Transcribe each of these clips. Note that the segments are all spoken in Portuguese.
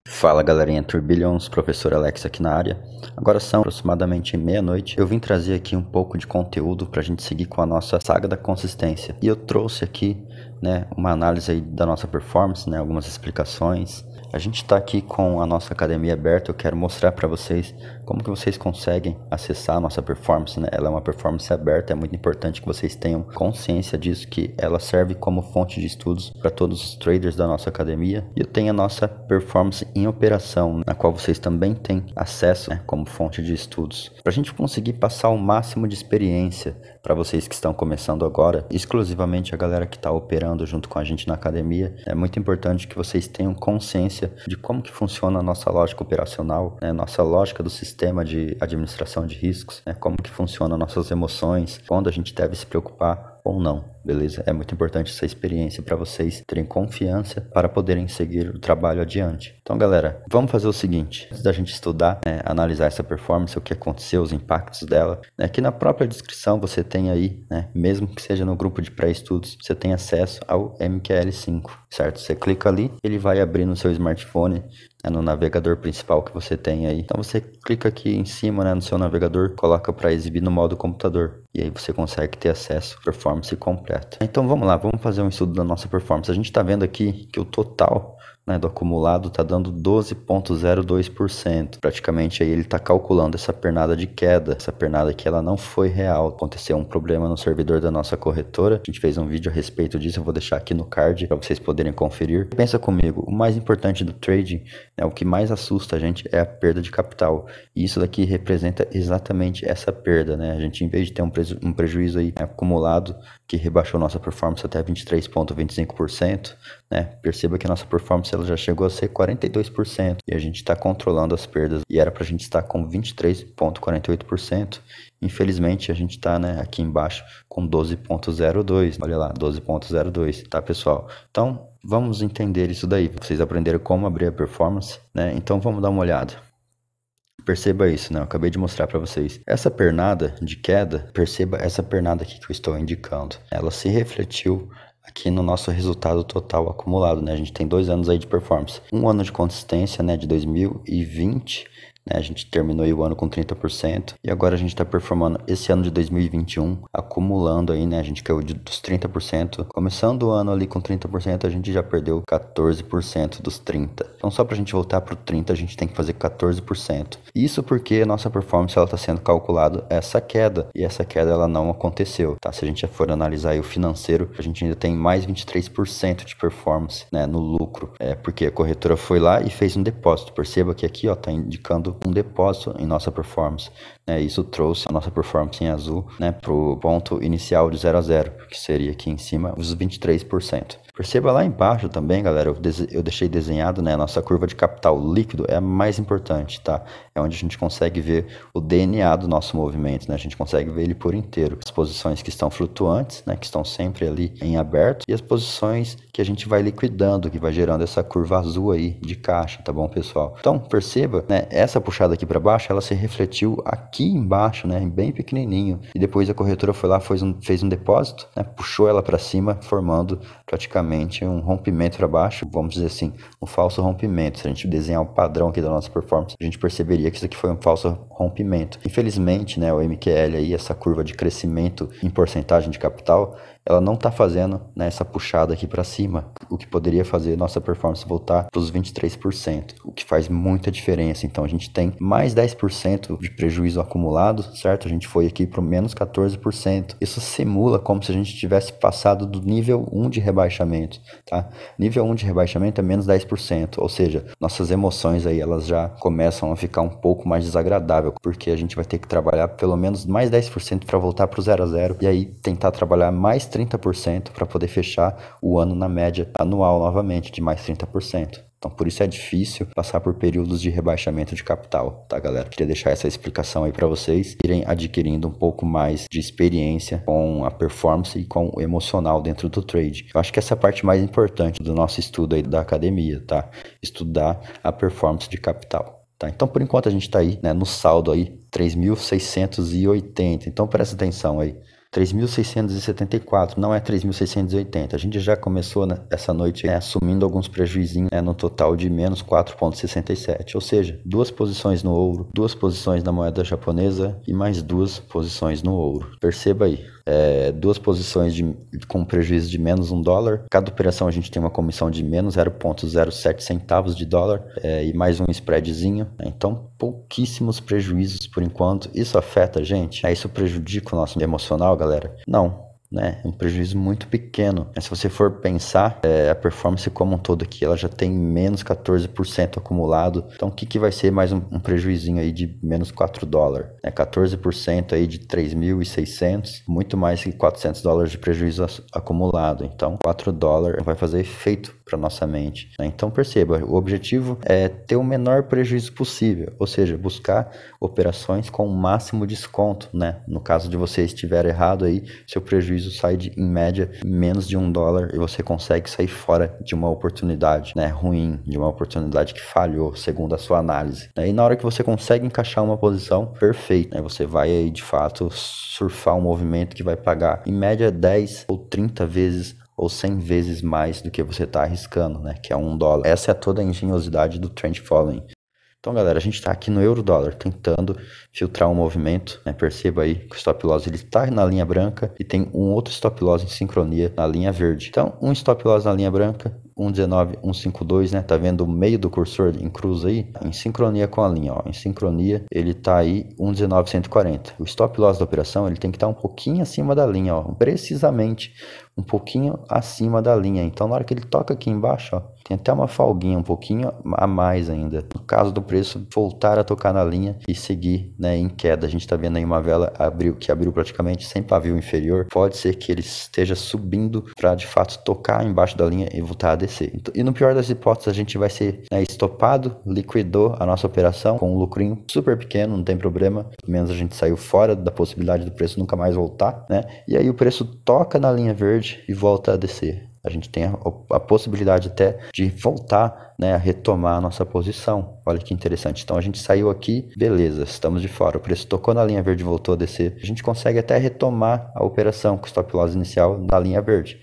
Fala galerinha, Turbillions, professor Alex aqui na área. Agora são aproximadamente meia-noite. Eu vim trazer aqui um pouco de conteúdo para a gente seguir com a nossa saga da consistência. E eu trouxe aqui, uma análise aí da nossa performance, algumas explicações. A gente está aqui com a nossa academia aberta. Eu quero mostrar para vocês como que vocês conseguem acessar a nossa performance, Ela é uma performance aberta, é muito importante que vocês tenham consciência disso, que ela serve como fonte de estudos para todos os traders da nossa academia. E eu tenho a nossa performance em operação, na qual vocês também têm acesso, como fonte de estudos. Para a gente conseguir passar o máximo de experiência para vocês que estão começando agora, exclusivamente a galera que está operando junto com a gente na academia, é muito importante que vocês tenham consciência de como que funciona a nossa lógica operacional, nossa lógica do sistema de administração de riscos, como que funcionam nossas emoções, quando a gente deve se preocupar ou não, beleza? É muito importante essa experiência para vocês terem confiança para poderem seguir o trabalho adiante. Então, galera, vamos fazer o seguinte: antes da gente estudar, analisar essa performance, o que aconteceu, os impactos dela, aqui na própria descrição você tem aí, mesmo que seja no grupo de pré-estudos, você tem acesso ao MQL5, certo? Você clica ali, ele vai abrir no seu smartphone, no navegador principal que você tem aí. Então você clica aqui em cima, no seu navegador, coloca para exibir no modo computador. E aí você consegue ter acesso à performance completa. Então vamos lá, vamos fazer um estudo da nossa performance. A gente está vendo aqui que o total do acumulado está dando 12,02%. Praticamente aí ele está calculando essa pernada de queda, essa pernada que ela não foi real. Aconteceu um problema no servidor da nossa corretora. A gente fez um vídeo a respeito disso, eu vou deixar aqui no card para vocês poderem conferir. Pensa comigo, o mais importante do trading, o que mais assusta a gente é a perda de capital. E isso daqui representa exatamente essa perda, A gente, em vez de ter um prejuízo aí acumulado que rebaixou nossa performance até 23,25%, perceba que a nossa performance ela já chegou a ser 42% e a gente está controlando as perdas e era para a gente estar com 23,48%. Infelizmente a gente está aqui embaixo com 12,02, olha lá, 12,02, tá, pessoal? Então vamos entender isso daí, vocês aprenderam como abrir a performance, Então vamos dar uma olhada. Perceba isso, eu acabei de mostrar para vocês. Essa pernada de queda, perceba essa pernada aqui que eu estou indicando. Ela se refletiu aqui no nosso resultado total acumulado, A gente tem 2 anos aí de performance. Um ano de consistência, de 2020, a gente terminou aí o ano com 30% e agora a gente está performando esse ano de 2021, acumulando aí, a gente caiu dos 30%. Começando o ano ali com 30%, a gente já perdeu 14% dos 30%. Então só para a gente voltar para o 30%, a gente tem que fazer 14%. Isso porque a nossa performance está sendo calculada essa queda, e essa queda ela não aconteceu, tá? Se a gente for analisar aí o financeiro, a gente ainda tem mais 23% de performance, no lucro, porque a corretora foi lá e fez um depósito. Perceba que aqui está indicando um depósito em nossa performance, Isso trouxe a nossa performance em azul, para o ponto inicial de 0 a 0, que seria aqui em cima os 23%. Perceba lá embaixo também, galera, eu deixei desenhado, a nossa curva de capital líquido é a mais importante, tá? É onde a gente consegue ver o DNA do nosso movimento, A gente consegue ver ele por inteiro. As posições que estão flutuantes, que estão sempre ali em aberto, e as posições que a gente vai liquidando, que vai gerando essa curva azul aí de caixa, tá bom, pessoal? Então, perceba, essa puxada aqui para baixo, ela se refletiu aqui embaixo, bem pequenininho, e depois a corretora foi lá, fez um depósito, puxou ela para cima, formando praticamente um rompimento para baixo, vamos dizer assim, um falso rompimento. Se a gente desenhar o padrão aqui da nossa performance, a gente perceberia que isso aqui foi um falso rompimento. Infelizmente, o MQL aí, essa curva de crescimento em porcentagem de capital, ela não está fazendo essa puxada aqui para cima, o que poderia fazer nossa performance voltar para os 23%, o que faz muita diferença. Então a gente tem mais 10% de prejuízo acumulado, certo? A gente foi aqui para o menos 14%. Isso simula como se a gente tivesse passado do nível 1 de rebaixamento, tá? Nível 1 de rebaixamento é menos 10%, ou seja, nossas emoções aí elas já começam a ficar um pouco mais desagradável, porque a gente vai ter que trabalhar pelo menos mais 10% para voltar para o 0 a 0 e aí tentar trabalhar mais 30% para poder fechar o ano na média anual novamente de mais 30%. Então, por isso é difícil passar por períodos de rebaixamento de capital, tá, galera? Queria deixar essa explicação aí para vocês irem adquirindo um pouco mais de experiência com a performance e com o emocional dentro do trade. Eu acho que essa é a parte mais importante do nosso estudo aí da academia, tá? Estudar a performance de capital. Tá? Então, por enquanto, a gente está aí, no saldo aí, 3.680. Então, presta atenção aí. 3.674, não é 3.680. A gente já começou essa noite assumindo alguns prejuízos no total de menos 4,67. Ou seja, 2 posições no ouro, 2 posições na moeda japonesa e mais 2 posições no ouro. Perceba aí. 2 posições com prejuízo de menos $1. Cada operação a gente tem uma comissão de menos 0,07 centavos de dólar e mais um spreadzinho. Então, pouquíssimos prejuízos por enquanto. Isso afeta a gente? Isso prejudica o nosso emocional, galera? Não. É um prejuízo muito pequeno. Mas se você for pensar, a performance como um todo aqui, ela já tem menos 14% acumulado. Então, o que vai ser mais um prejuízinho aí de menos $4? 14% aí de 3.600, muito mais que $400 de prejuízo acumulado. Então, $4 vai fazer efeito para nossa mente. Então, perceba, o objetivo é ter o menor prejuízo possível, ou seja, buscar operações com o máximo desconto, No caso de você estiver errado aí, seu prejuízo sai em média menos de $1 e você consegue sair fora de uma oportunidade ruim, de uma oportunidade que falhou, segundo a sua análise. E na hora que você consegue encaixar uma posição perfeita, você vai aí de fato surfar um movimento que vai pagar em média 10 ou 30 vezes ou 100 vezes mais do que você está arriscando, que é $1. Essa é toda a engenhosidade do trend following. Então, galera, a gente está aqui no euro-dólar tentando filtrar um movimento, Perceba aí que o stop loss ele está na linha branca e tem um outro stop loss em sincronia na linha verde. Então, um stop loss na linha branca, 1,19, 1,52, Tá vendo o meio do cursor em cruz aí? Em sincronia com a linha, Em sincronia, ele tá aí 1,19, 140. O stop loss da operação, ele tem que estar um pouquinho acima da linha, Precisamente um pouquinho acima da linha. Então, na hora que ele toca aqui embaixo, tem até uma folguinha, um pouquinho a mais ainda. No caso do preço, voltar a tocar na linha e seguir, em queda. A gente tá vendo aí uma vela que abriu praticamente sem pavio inferior. Pode ser que ele esteja subindo para, de fato, tocar embaixo da linha e voltar a descer. E no pior das hipóteses, a gente vai ser estopado, liquidou a nossa operação com um lucrinho super pequeno, não tem problema. Pelo menos a gente saiu fora da possibilidade do preço nunca mais voltar, E aí o preço toca na linha verde e volta a descer. A gente tem a possibilidade até de voltar, a retomar a nossa posição. Olha que interessante. Então a gente saiu aqui, beleza, estamos de fora. O preço tocou na linha verde e voltou a descer. A gente consegue até retomar a operação com o stop loss inicial na linha verde.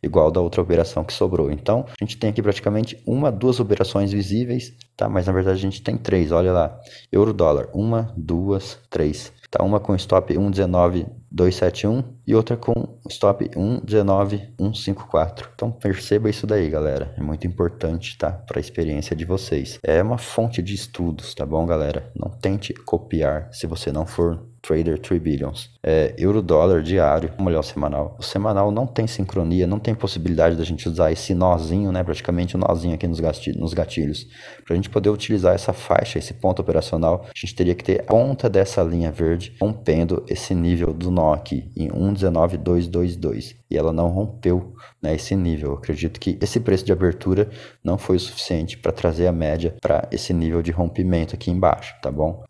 Igual da outra operação que sobrou. Então, a gente tem aqui praticamente 1, 2 operações visíveis, Mas na verdade a gente tem 3, olha lá. Euro-dólar, 1, 2, 3. Uma com stop 1,19,271 e outra com stop 1,19,154. Então perceba isso daí, galera. É muito importante, para a experiência de vocês. É uma fonte de estudos, tá bom, galera? Não tente copiar se você não for Trader 3 Billions. Euro-dólar diário, vamos olhar o semanal. O semanal não tem sincronia, não tem possibilidade da gente usar esse nozinho, praticamente um nozinho aqui nos gatilhos. Para a gente poder utilizar essa faixa, esse ponto operacional, a gente teria que ter a ponta dessa linha verde rompendo esse nível do nó aqui em 1,19,222. E ela não rompeu, esse nível. Eu acredito que esse preço de abertura não foi o suficiente para trazer a média para esse nível de rompimento aqui embaixo, tá bom?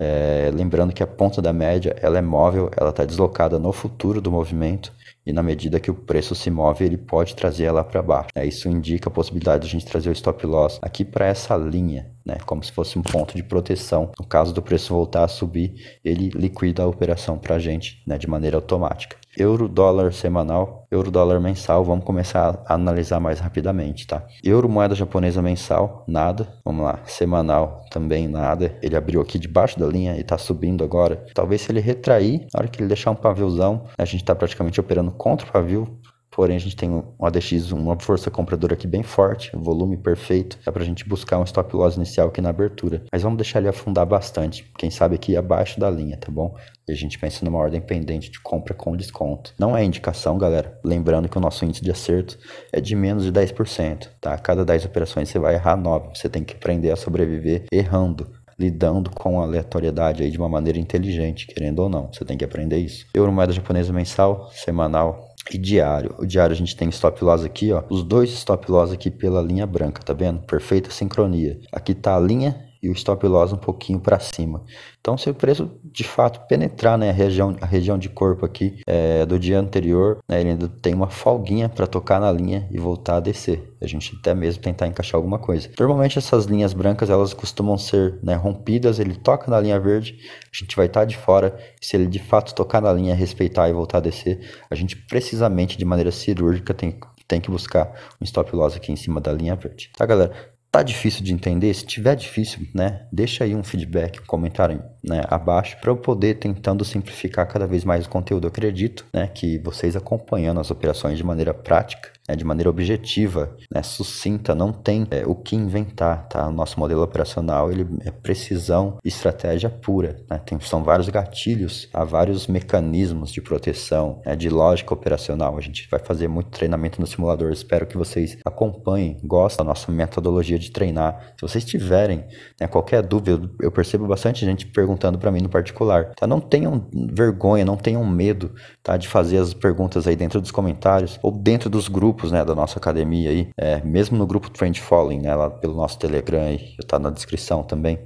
Lembrando que a ponta da média, ela é móvel, ela está deslocada no futuro do movimento e na medida que o preço se move, ele pode trazer ela para baixo. Isso indica a possibilidade de a gente trazer o stop loss aqui para essa linha, como se fosse um ponto de proteção. No caso do preço voltar a subir, ele liquida a operação para a gente, de maneira automática. Euro-dólar semanal, euro-dólar mensal, vamos começar a analisar mais rapidamente, Euro moeda japonesa mensal, nada. Vamos lá, semanal também nada. Ele abriu aqui debaixo da linha e está subindo agora. Talvez se ele retrair, na hora que ele deixar um paviozão, a gente está praticamente operando contra o pavio. Porém, a gente tem um ADX, uma força compradora aqui bem forte, volume perfeito. Dá pra gente buscar um stop loss inicial aqui na abertura. Mas vamos deixar ele afundar bastante. Quem sabe aqui abaixo da linha, tá bom? E a gente pensa numa ordem pendente de compra com desconto. Não é indicação, galera. Lembrando que o nosso índice de acerto é de menos de 10%, A cada 10 operações você vai errar 9. Você tem que aprender a sobreviver errando, lidando com a aleatoriedade aí de uma maneira inteligente, querendo ou não. Você tem que aprender isso. Euro moeda japonesa mensal, semanal e diário. O diário a gente tem stop loss aqui, Os dois stop loss aqui pela linha branca, tá vendo? Perfeita sincronia. Aqui tá a linha e o stop loss um pouquinho para cima. Então, se o preço de fato penetrar, né, a região de corpo aqui do dia anterior, né, ele ainda tem uma folguinha para tocar na linha e voltar a descer. A gente até mesmo tentar encaixar alguma coisa. Normalmente essas linhas brancas, elas costumam ser, né, rompidas, ele toca na linha verde, a gente vai estar de fora, e se ele de fato tocar na linha, respeitar e voltar a descer, a gente precisamente, de maneira cirúrgica, tem que buscar um stop loss aqui em cima da linha verde. Tá, galera? Tá difícil de entender? Se tiver difícil, né, deixa aí um feedback, um comentário, né, abaixo, para eu poder tentando simplificar cada vez mais o conteúdo. Eu acredito, né, que vocês acompanhando as operações de maneira prática, né, de maneira objetiva, né, sucinta, não tem o que inventar, tá? O nosso modelo operacional, ele é precisão e estratégia pura, né? São vários gatilhos, há vários mecanismos de proteção, né, de lógica operacional. A gente vai fazer muito treinamento no simulador, espero que vocês acompanhem, gostem da nossa metodologia de treinar. Se vocês tiverem, né, qualquer dúvida, eu percebo bastante gente perguntando para mim no particular, tá? Não tenham vergonha, não tenham medo, tá, de fazer as perguntas aí dentro dos comentários ou dentro dos grupos, né, da nossa academia aí, mesmo no grupo Trend Following, né, lá pelo nosso Telegram aí, tá na descrição também.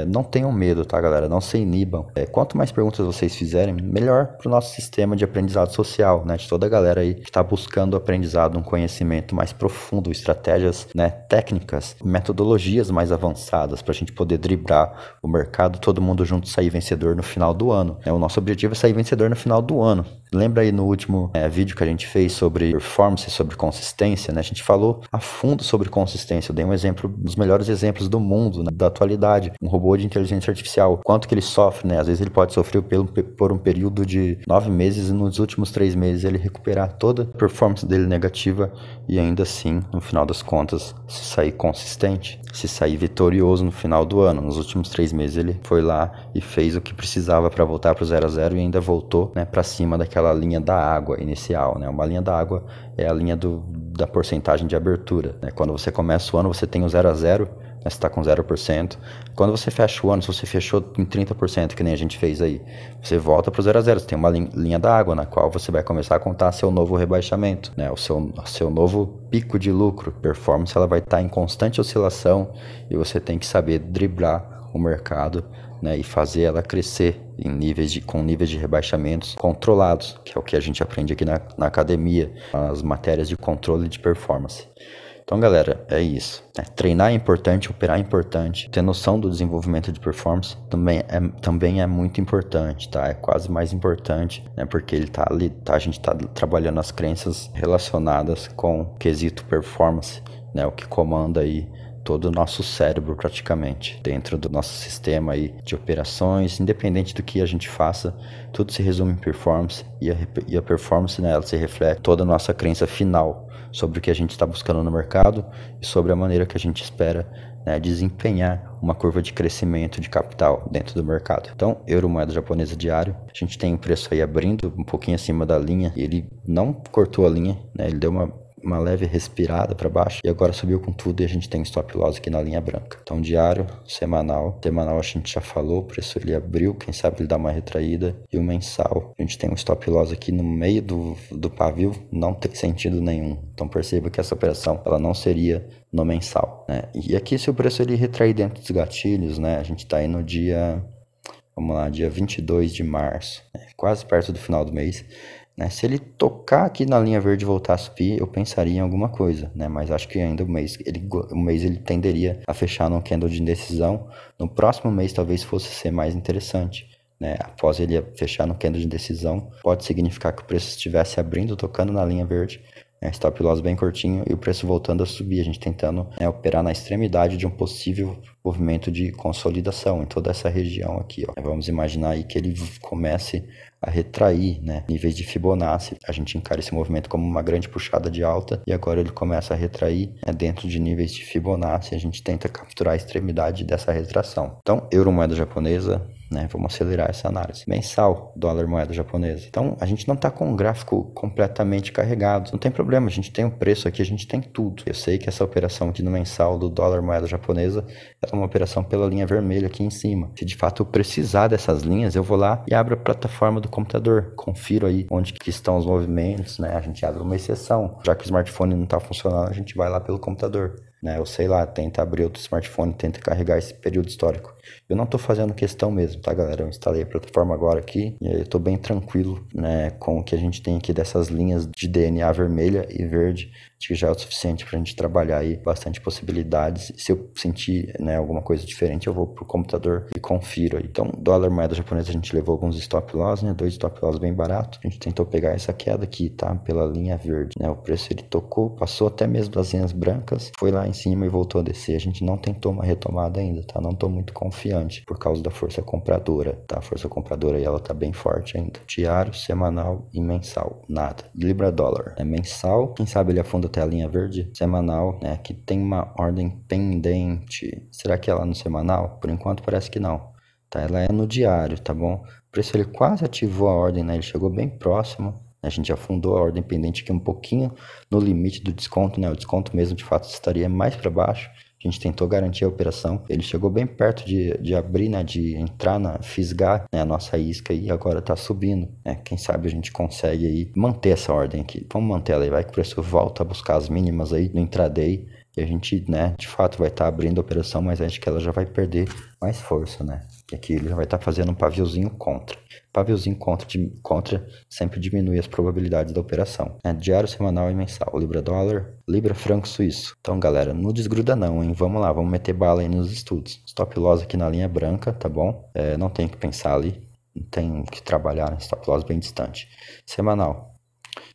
Não tenham medo, tá, galera? Não se inibam. Quanto mais perguntas vocês fizerem, melhor pro nosso sistema de aprendizado social, né, de toda a galera aí que tá buscando aprendizado, um conhecimento mais profundo, estratégias, né, técnicas, metodologias mais avançadas pra gente poder driblar o mercado, todo mundo junto sair vencedor no final do ano. O nosso objetivo é sair vencedor no final do ano. Lembra aí no último vídeo que a gente fez sobre performance, sobre consistência, né? A gente falou a fundo sobre consistência. Eu dei um exemplo, um dos melhores exemplos do mundo, né, da atualidade. Um robô de inteligência artificial. Quanto que ele sofre, né? Às vezes ele pode sofrer por um período de 9 meses e nos últimos 3 meses ele recuperar toda a performance dele negativa e ainda assim, no final das contas, se sair consistente, se sair vitorioso no final do ano. Nos últimos 3 meses ele foi lá e fez o que precisava para voltar para o 0 a 0 e ainda voltou, né, para cima daquela linha da água inicial, né? Uma linha da água é a linha da porcentagem de abertura, né? Quando você começa o ano, você tem o 0 a 0, né? Você está com 0%. Quando você fecha o ano, se você fechou em 30%, que nem a gente fez aí, você volta para o 0 a 0. Você tem uma linha da água na qual você vai começar a contar seu novo rebaixamento, né? O seu novo pico de lucro. Performance, ela vai estar em constante oscilação e você tem que saber driblar o mercado, né, e fazer ela crescer com níveis de rebaixamentos controlados, que é o que a gente aprende aqui na academia, as matérias de controle de performance. Então, galera, é isso. Treinar é importante, operar é importante, ter noção do desenvolvimento de performance também é muito importante, tá? É quase mais importante, né? Porque ele tá ali, a gente tá trabalhando as crenças relacionadas com o quesito performance, né? O que comanda aí todo o nosso cérebro praticamente, dentro do nosso sistema aí de operações, independente do que a gente faça, tudo se resume em performance e a performance, né, ela se reflete toda a nossa crença final sobre o que a gente está buscando no mercado e sobre a maneira que a gente espera, né, desempenhar uma curva de crescimento de capital dentro do mercado. Então, euro moeda japonesa diário, a gente tem o preço aí abrindo um pouquinho acima da linha e ele não cortou a linha, né, ele deu uma leve respirada para baixo e agora subiu com tudo e a gente tem stop loss aqui na linha branca. Então, diário, semanal a gente já falou, o preço ele abriu, quem sabe ele dá uma retraída, e o mensal, a gente tem um stop loss aqui no meio do pavio, não tem sentido nenhum. Então, perceba que essa operação, ela não seria no mensal, né? E aqui, se o preço ele retrair dentro dos gatilhos, né, a gente tá aí no dia, vamos lá, dia 22 de março, né, quase perto do final do mês. Se ele tocar aqui na linha verde e voltar a subir, eu pensaria em alguma coisa, né? Mas acho que ainda o mês ele tenderia a fechar num candle de indecisão. No próximo mês talvez fosse ser mais interessante, né? Após ele fechar no candle de indecisão, pode significar que o preço estivesse abrindo, tocando na linha verde, né? Stop loss bem curtinho e o preço voltando a subir, a gente tentando, né, operar na extremidade de um possível movimento de consolidação em toda essa região aqui, ó. Vamos imaginar aí que ele comece a retrair, né, níveis de Fibonacci. A gente encara esse movimento como uma grande puxada de alta e agora ele começa a retrair, né, dentro de níveis de Fibonacci. A gente tenta capturar a extremidade dessa retração. Então, euro moeda japonesa, né, vamos acelerar essa análise. Mensal, dólar moeda japonesa. Então, a gente não está com um gráfico completamente carregado. Não tem problema, a gente tem o preço aqui, a gente tem tudo. Eu sei que essa operação aqui no mensal do dólar moeda japonesa é uma operação pela linha vermelha aqui em cima. Se de fato eu precisar dessas linhas, eu vou lá e abro a plataforma do computador. Confiro aí onde que estão os movimentos, né? A gente abre uma exceção. Já que o smartphone não está funcionando, a gente vai lá pelo computador. né? Eu sei lá, tenta abrir outro smartphone, tenta carregar esse período histórico. Eu não tô fazendo questão mesmo, tá, galera? Eu instalei a plataforma agora aqui e eu tô bem tranquilo, né, com o que a gente tem aqui dessas linhas de DNA vermelha e verde. Acho que já é o suficiente pra gente trabalhar aí bastante possibilidades. Se eu sentir, né, alguma coisa diferente, eu vou pro computador e confiro aí. Então, dólar moeda japonesa, a gente levou alguns stop loss, né? 2 stop loss bem baratos. A gente tentou pegar essa queda aqui, tá? Pela linha verde, né? O preço ele tocou, passou até mesmo das linhas brancas, foi lá em cima e voltou a descer. A gente não tentou uma retomada ainda, tá? Não tô muito confiante por causa da força compradora, tá? A força compradora aí, ela tá bem forte ainda. Diário, semanal e mensal, nada. Libra dólar é mensal, quem sabe ele afunda até a linha verde. Semanal, né? Que tem uma ordem pendente. Será que ela é no semanal? Por enquanto parece que não, tá? Ela é no diário, tá bom? O preço ele quase ativou a ordem, né? Ele chegou bem próximo. A gente afundou a ordem pendente aqui um pouquinho no limite do desconto, né? O desconto mesmo de fato estaria mais para baixo. A gente tentou garantir a operação. Ele chegou bem perto de abrir, né? De entrar fisgar, né, a nossa isca e agora tá subindo, né? Quem sabe a gente consegue aí manter essa ordem aqui. Vamos manter ela aí, vai que o preço volta a buscar as mínimas aí no intraday. E a gente, né, de fato vai estar abrindo a operação, mas acho que ela já vai perder mais força, né? E aqui ele já vai estar fazendo um paviozinho contra. Paviozinho contra sempre diminui as probabilidades da operação. Diário, semanal e mensal. Libra dólar, Libra franco suíço. Então, galera, não desgruda não, hein? Vamos lá, vamos meter bala aí nos estudos. Stop loss aqui na linha branca, tá bom? Não tem que pensar ali. Não tem que trabalhar, né? Stop loss bem distante. Semanal.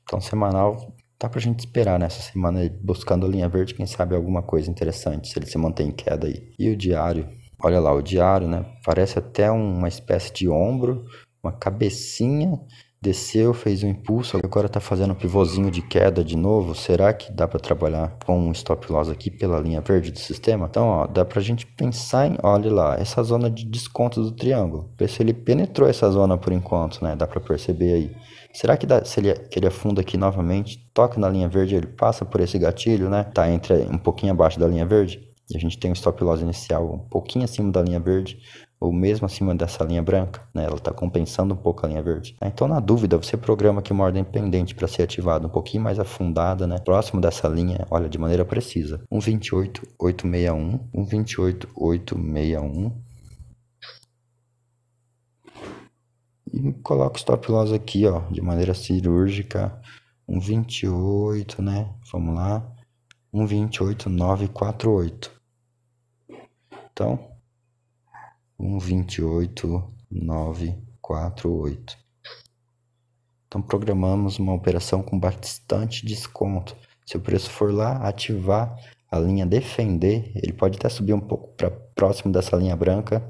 Então, semanal... Dá pra gente esperar nessa semana aí, buscando a linha verde, quem sabe alguma coisa interessante, se ele se mantém em queda aí. E o diário, olha lá, o diário, né? Parece até uma espécie de ombro, uma cabecinha, desceu, fez um impulso, agora tá fazendo um pivôzinho de queda de novo. Será que dá pra trabalhar com um stop loss aqui pela linha verde do sistema? Então, ó, dá pra gente pensar em, olha lá, essa zona de desconto do triângulo. O preço ele penetrou essa zona por enquanto, né? Dá pra perceber aí. Será que dá, se ele afunda aqui novamente, toca na linha verde, ele passa por esse gatilho, né? Tá um pouquinho abaixo da linha verde. E a gente tem o stop loss inicial um pouquinho acima da linha verde, ou mesmo acima dessa linha branca, né? Ela tá compensando um pouco a linha verde. Então, na dúvida, você programa aqui uma ordem pendente para ser ativada um pouquinho mais afundada, né? Próximo dessa linha, olha, de maneira precisa. 1,28,861, 1,28,861. E coloco o stop loss aqui, ó, de maneira cirúrgica, 1,28, né? Vamos lá, 1,28,948. Então, 1,28,948. Então, programamos uma operação com bastante desconto. Se o preço for lá, ativar a linha defender, ele pode até subir um pouco para próximo dessa linha branca,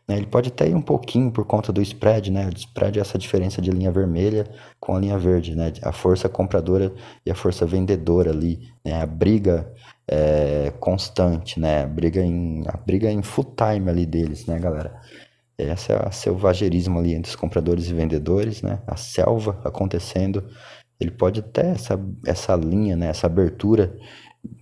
né? Ele pode até ir um pouquinho por conta do spread, né? O spread é essa diferença de linha vermelha com a linha verde, né? A força compradora e a força vendedora ali, né? A briga constante, né? A briga em full time ali deles, né, galera? Essa é o selvagerismo ali entre os compradores e vendedores, né? A selva acontecendo. Ele pode até essa linha, né? Essa abertura,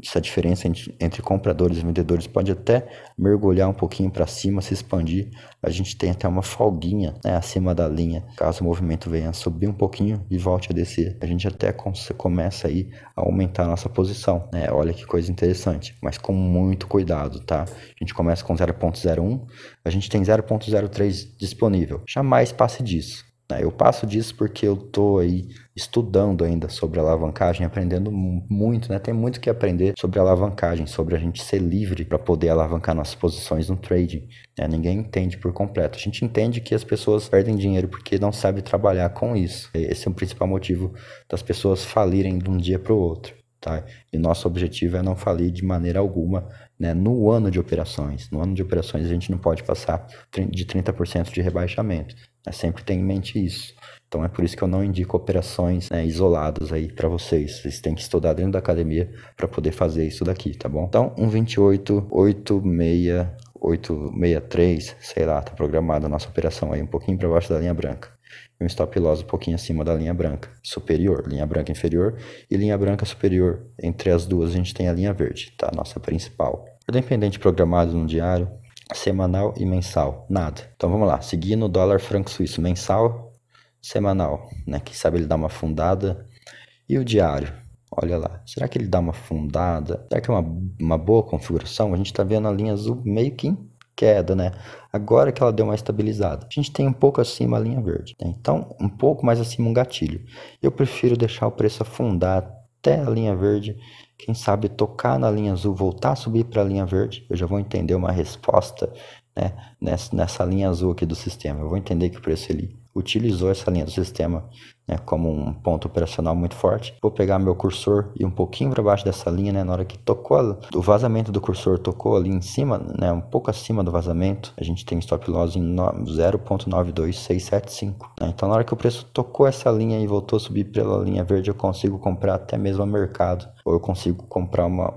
essa diferença entre compradores e vendedores pode até mergulhar um pouquinho para cima, se expandir. A gente tem até uma folguinha, né, acima da linha. Caso o movimento venha subir um pouquinho e volte a descer, a gente até começa aí a aumentar a nossa posição, né? Olha que coisa interessante, mas com muito cuidado, tá? A gente começa com 0,01, a gente tem 0,03 disponível. Jamais passe disso. Eu passo disso porque eu tô aí estudando ainda sobre alavancagem, aprendendo muito, né? Tem muito que aprender sobre alavancagem, sobre a gente ser livre para poder alavancar nossas posições no trading, né? Ninguém entende por completo. A gente entende que as pessoas perdem dinheiro porque não sabem trabalhar com isso. Esse é o principal motivo das pessoas falirem de um dia para o outro, tá? E nosso objetivo é não falir de maneira alguma, né, no ano de operações. No ano de operações a gente não pode passar de 30% de rebaixamento. Sempre tem em mente isso. Então é por isso que eu não indico operações, né, isoladas aí para vocês. Vocês têm que estudar dentro da academia para poder fazer isso daqui, tá bom? Então 1,28,863, sei lá, tá programada a nossa operação aí um pouquinho para baixo da linha branca. E um stop loss um pouquinho acima da linha branca superior, linha branca inferior e linha branca superior. Entre as duas a gente tem a linha verde, tá? Nossa principal. Ordem pendente programado no diário, semanal e mensal, nada. Então vamos lá, seguindo o dólar franco suíço, mensal, semanal, né? Quem sabe ele dá uma afundada. E o diário, Olha lá, será que ele dá uma afundada? Será que é uma boa configuração? A gente está vendo a linha azul meio que em queda, né? Agora que ela deu uma estabilizada. A gente tem um pouco acima a linha verde, né? Então um pouco mais acima um gatilho. Eu prefiro deixar o preço afundar até a linha verde, quem sabe tocar na linha azul, voltar a subir para a linha verde. Eu já vou entender uma resposta, né, nessa linha azul aqui do sistema. Eu vou entender que o preço ele utilizou essa linha do sistema, né, como um ponto operacional muito forte. Vou pegar meu cursor e um pouquinho para baixo dessa linha, né, na hora que tocou o vazamento do cursor tocou ali em cima, né, um pouco acima do vazamento, a gente tem stop loss em 0.92675, né? Então na hora que o preço tocou essa linha e voltou a subir pela linha verde, eu consigo comprar até mesmo a mercado, ou eu consigo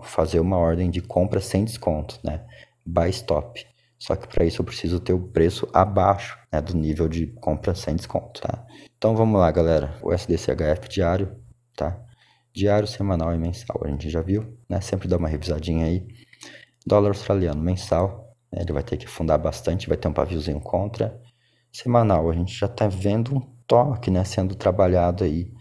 fazer uma ordem de compra sem desconto, né, buy stop. Só que para isso eu preciso ter o preço abaixo, né, do nível de compra sem desconto, tá? Então vamos lá, galera. O SDCHF diário, tá? Diário, semanal e mensal, a gente já viu, né? Sempre dá uma revisadinha aí. Dólar australiano mensal, né? Ele vai ter que afundar bastante, vai ter um paviozinho contra. Semanal, a gente já tá vendo um toque, né, sendo trabalhado aí.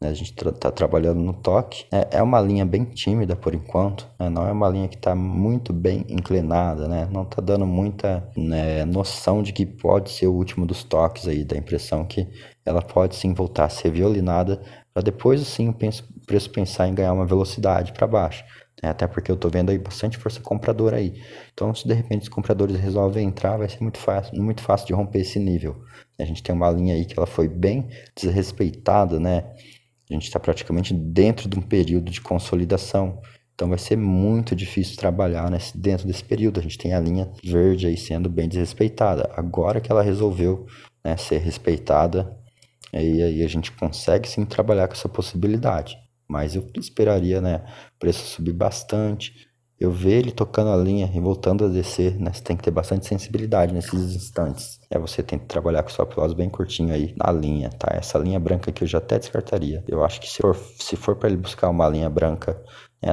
A gente tá trabalhando no toque. É uma linha bem tímida por enquanto, né? Não é uma linha que está muito bem inclinada, né? Não está dando muita, né, noção de que pode ser o último dos toques aí, da impressão que ela pode sim voltar a ser violinada, para depois sim o preço pensar em ganhar uma velocidade para baixo. Até porque eu estou vendo aí bastante força compradora aí. Então, se de repente os compradores resolvem entrar, vai ser muito fácil de romper esse nível. A gente tem uma linha aí que ela foi bem desrespeitada, né? A gente está praticamente dentro de um período de consolidação. Então vai ser muito difícil trabalhar dentro desse período. A gente tem a linha verde aí sendo bem desrespeitada. Agora que ela resolveu, né, ser respeitada, aí a gente consegue sim trabalhar com essa possibilidade. Mas eu esperaria, né, o preço subir bastante. Eu ver ele tocando a linha e voltando a descer, né? Você tem que ter bastante sensibilidade nesses instantes. Você tem que trabalhar com o stop loss bem curtinho aí na linha, tá? Essa linha branca aqui eu já até descartaria. Eu acho que se for para ele buscar uma linha branca,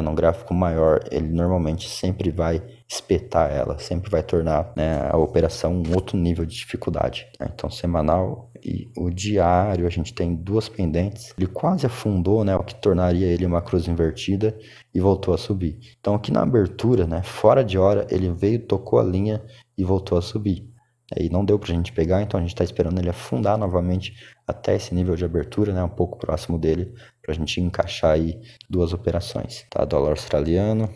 num gráfico maior, ele normalmente sempre vai espetar ela, sempre vai tornar, né, a operação um outro nível de dificuldade, né? Então, semanal e o diário, a gente tem duas pendentes. Ele quase afundou, né, o que tornaria ele uma cruz invertida e voltou a subir. Então, aqui na abertura, né, fora de hora, ele veio, tocou a linha e voltou a subir. E não deu pra gente pegar, então a gente tá esperando ele afundar novamente até esse nível de abertura, né, um pouco próximo dele, pra gente encaixar aí duas operações, tá? Dólar australiano.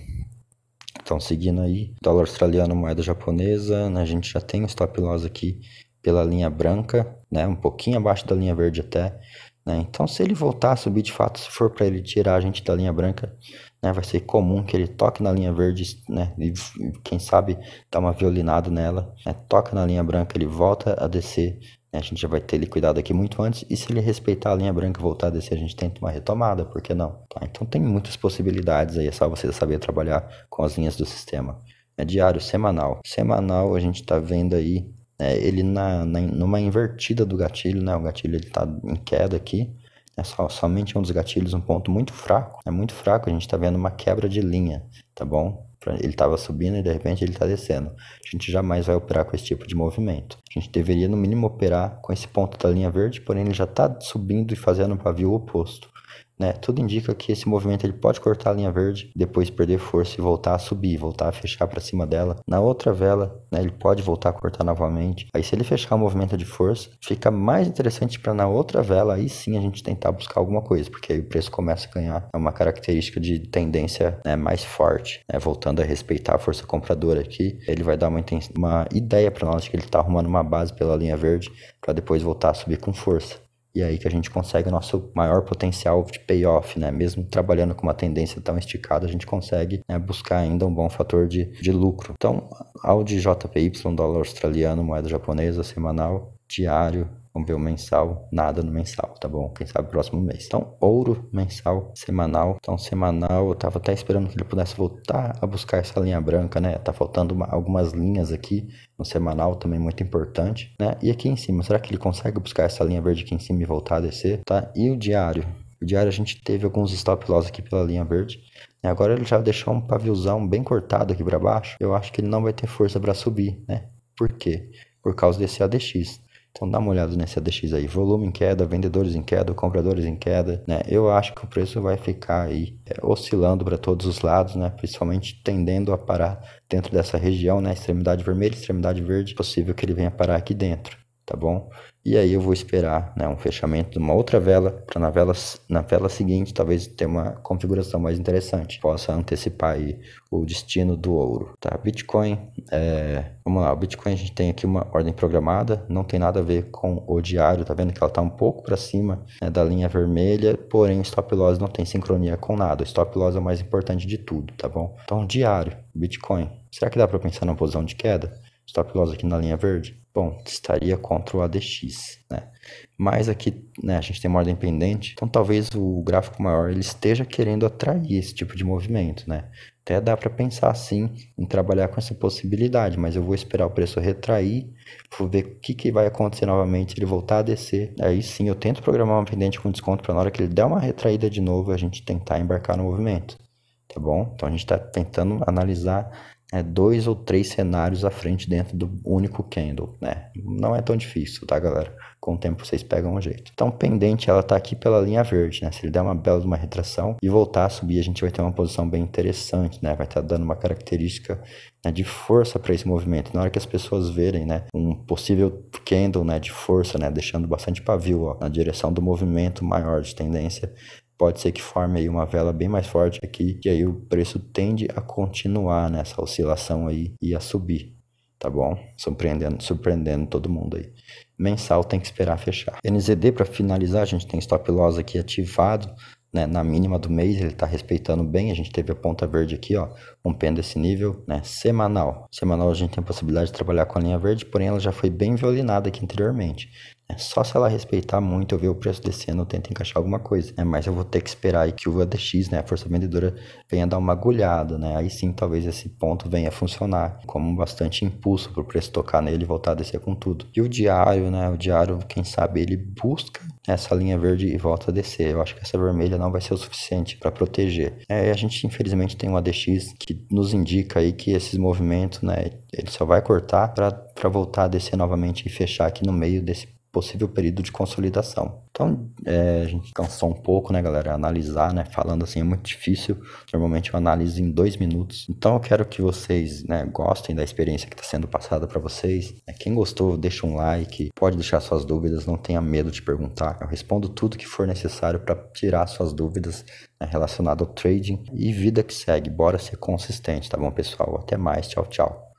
Então, seguindo aí, dólar australiano, moeda japonesa, né, a gente já tem o stop loss aqui pela linha branca, né, um pouquinho abaixo da linha verde até, né? Então, se ele voltar a subir de fato, se for para ele tirar a gente da linha branca, né, vai ser comum que ele toque na linha verde, né, e quem sabe dar uma violinada nela, né, toca na linha branca, ele volta a descer, né, a gente já vai ter liquidado aqui muito antes, e se ele respeitar a linha branca e voltar a descer, a gente tenta uma retomada, por que não? Tá? Então tem muitas possibilidades aí, é só você saber trabalhar com as linhas do sistema. Diário, semanal. Semanal a gente está vendo aí ele numa invertida do gatilho, né? O gatilho ele tá em queda aqui, somente um dos gatilhos, um ponto muito fraco, muito fraco, a gente tá vendo uma quebra de linha, tá bom? Ele tava subindo e de repente ele tá descendo. A gente jamais vai operar com esse tipo de movimento. A gente deveria no mínimo operar com esse ponto da linha verde, porém ele já tá subindo e fazendo um pavio oposto, né? Tudo indica que esse movimento ele pode cortar a linha verde, depois perder força e voltar a subir, voltar a fechar para cima dela. Na outra vela, né, ele pode voltar a cortar novamente. Aí se ele fechar o movimento de força, fica mais interessante para na outra vela, aí sim a gente tentar buscar alguma coisa, porque aí o preço começa a ganhar uma característica de tendência, né, mais forte, né? Voltando a respeitar a força compradora aqui, ele vai dar uma ideia para nós de que ele está arrumando uma base pela linha verde para depois voltar a subir com força. E aí que a gente consegue o nosso maior potencial de payoff, né? Mesmo trabalhando com uma tendência tão esticada, a gente consegue, né, buscar ainda um bom fator de lucro. Então, AUD JPY, dólar australiano, moeda japonesa, semanal, diário, vamos ver o mensal, nada no mensal, tá bom? Quem sabe próximo mês. Então, ouro, mensal, semanal. Então, semanal, eu tava até esperando que ele pudesse voltar a buscar essa linha branca, né? Tá faltando algumas linhas aqui no semanal, também muito importante, né? E aqui em cima, será que ele consegue buscar essa linha verde aqui em cima e voltar a descer, tá? E o diário? O diário a gente teve alguns stop loss aqui pela linha verde. E agora ele já deixou um paviozão bem cortado aqui para baixo. Eu acho que ele não vai ter força para subir, né? Por quê? Por causa desse ADX. Então dá uma olhada nesse ADX aí, volume em queda, vendedores em queda, compradores em queda, né? Eu acho que o preço vai ficar aí oscilando para todos os lados, né? Principalmente tendendo a parar dentro dessa região, né? Extremidade vermelha, extremidade verde, possível que ele venha parar aqui dentro, tá bom? E aí eu vou esperar, né, um fechamento de uma outra vela para na vela seguinte talvez ter uma configuração mais interessante, possa antecipar aí o destino do ouro, tá? Bitcoin, vamos lá, o Bitcoin a gente tem aqui uma ordem programada, não tem nada a ver com o diário, tá vendo que ela tá um pouco para cima, né, da linha vermelha, porém o stop loss não tem sincronia com nada, o stop loss é o mais importante de tudo, tá bom? Então diário, Bitcoin, será que dá para pensar numa posição de queda? Stop loss aqui na linha verde? Bom, estaria contra o ADX, né? Mas aqui, né, a gente tem uma ordem pendente, então talvez o gráfico maior ele esteja querendo atrair esse tipo de movimento, né? Até dá para pensar sim em trabalhar com essa possibilidade, mas eu vou esperar o preço retrair, vou ver o que vai acontecer novamente, ele voltar a descer. Aí sim eu tento programar uma pendente com desconto para na hora que ele der uma retraída de novo, a gente tentar embarcar no movimento, tá bom? Então a gente está tentando analisar 2 ou 3 cenários à frente dentro do único candle, né? Não é tão difícil, tá, galera? Com o tempo vocês pegam um jeito. Então, pendente, ela tá aqui pela linha verde, né? Se ele der uma bela de uma retração e voltar a subir, a gente vai ter uma posição bem interessante, né? Vai estar dando uma característica, né, de força para esse movimento. Na hora que as pessoas verem, né, um possível candle, né, de força, né, deixando bastante pavio, ó, na direção do movimento maior de tendência, pode ser que forme aí uma vela bem mais forte aqui, e aí o preço tende a continuar nessa oscilação aí e a subir, tá bom? Surpreendendo todo mundo aí. Mensal tem que esperar fechar. NZD, para finalizar, a gente tem stop loss aqui ativado, né, na mínima do mês, ele está respeitando bem, a gente teve a ponta verde aqui, ó, rompendo esse nível, né, semanal. Semanal a gente tem a possibilidade de trabalhar com a linha verde, porém ela já foi bem violinada aqui anteriormente. Só se ela respeitar muito, eu ver o preço descendo, eu tento encaixar alguma coisa, né? Mas eu vou ter que esperar aí que o ADX, né, a força vendedora, venha dar uma agulhada, né? Aí sim, talvez esse ponto venha a funcionar como bastante impulso para o preço tocar nele e voltar a descer com tudo. E o diário, né? O diário, quem sabe, ele busca essa linha verde e volta a descer. Eu acho que essa vermelha não vai ser o suficiente para proteger. A gente, infelizmente, tem um ADX que nos indica aí que esses movimentos, né, ele só vai cortar para voltar a descer novamente e fechar aqui no meio desse possível período de consolidação. Então, a gente cansou um pouco, né, galera? Analisar, né? Falando assim, é muito difícil. Normalmente eu analiso em 2 minutos. Então, eu quero que vocês, né, gostem da experiência que está sendo passada para vocês. Quem gostou, deixa um like. Pode deixar suas dúvidas, não tenha medo de perguntar. Eu respondo tudo que for necessário para tirar suas dúvidas, né, relacionadas ao trading. E vida que segue. Bora ser consistente, tá bom, pessoal? Até mais. Tchau, tchau.